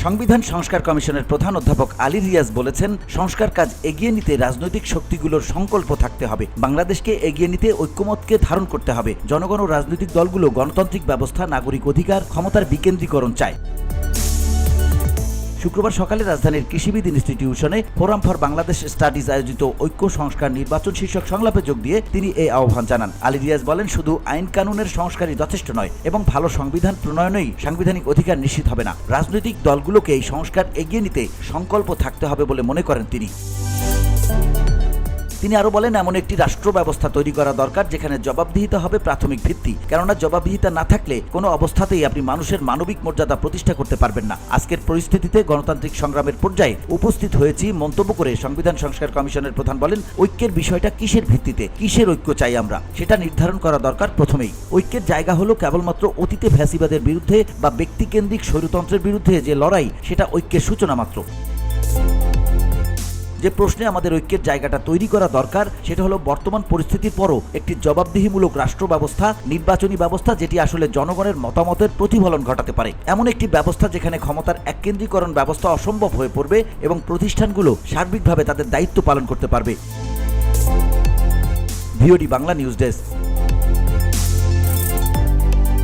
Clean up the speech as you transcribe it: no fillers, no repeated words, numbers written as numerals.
সংবিধান সংস্কার কমিশনের প্রধান অধ্যাপক আলী রিয়াজ বলেছেন, সংস্কার কাজ এগিয়ে নিতে রাজনৈতিক শক্তিগুলোর সংকল্প থাকতে হবে। বাংলাদেশকে এগিয়ে নিতে ঐক্যমতকে ধারণ করতে হবে। জনগণ ও রাজনৈতিক দলগুলো গণতান্ত্রিক ব্যবস্থা, নাগরিক অধিকার, ক্ষমতার বিকেন্দ্রীকরণ চায়। শুক্রবার সকালে রাজধানীর কৃষিবিদ ইনস্টিটিউশনে ফোরাম ফর বাংলাদেশ স্টাডিজ আয়োজিত ঐক্য সংস্কার নির্বাচন শীর্ষক সংলাপে যোগ দিয়ে তিনি এই আহ্বান জানান। আলী রিয়াজ বলেন, শুধু আইন কানুনের সংস্কারই যথেষ্ট নয় এবং ভালো সংবিধান প্রণয়নেই সাংবিধানিক অধিকার নিশ্চিত হবে না। রাজনৈতিক দলগুলোকে এই সংস্কার এগিয়ে নিতে সংকল্প থাকতে হবে বলে মনে করেন তিনি। তিনি আরো বলেন, এমন একটি রাষ্ট্র ব্যবস্থা তৈরি করা দরকার যেখানে জবাবদিহিতা হবে প্রাথমিক ভিত্তি। কেননা জবাবদিহিতা না থাকলে কোনো অবস্থাতেই আপনি মানুষের মানবিক মর্যাদা প্রতিষ্ঠা করতে পারবেন না। আজকের পরিস্থিতিতে গণতান্ত্রিক সংগ্রামের পর্যায়ে উপস্থিত হয়েছি মন্তব্য করে সংবিধান সংস্কার কমিশনের প্রধান বলেন, ঐক্যের বিষয়টা কিসের ভিত্তিতে, কিসের ঐক্য চাই আমরা, সেটা নির্ধারণ করা দরকার প্রথমেই। ঐক্যের জায়গা হলো কেবলমাত্র অতীতে ফ্যাসিবাদের বিরুদ্ধে বা ব্যক্তিকেন্দ্রিক স্বৈরতন্ত্রের বিরুদ্ধে যে লড়াই, সেটা ঐক্যের সূচনা মাত্র। যে প্রশ্নে আমাদের ঐক্যের জায়গাটা তৈরি করা দরকার সেটা হলো বর্তমান পরিস্থিতির পরও একটি জবাবদিহিমূলক রাষ্ট্র ব্যবস্থা, নির্বাচনী ব্যবস্থা যেটি আসলে জনগণের মতামতের প্রতিফলন ঘটাতে পারে। এমন একটি ব্যবস্থা যেখানে ক্ষমতার এককেন্দ্রীকরণ ব্যবস্থা অসম্ভব হয়ে পড়বে এবং প্রতিষ্ঠানগুলো সার্বিকভাবে তাদের দায়িত্ব পালন করতে পারবে। VOD Bangla news desk.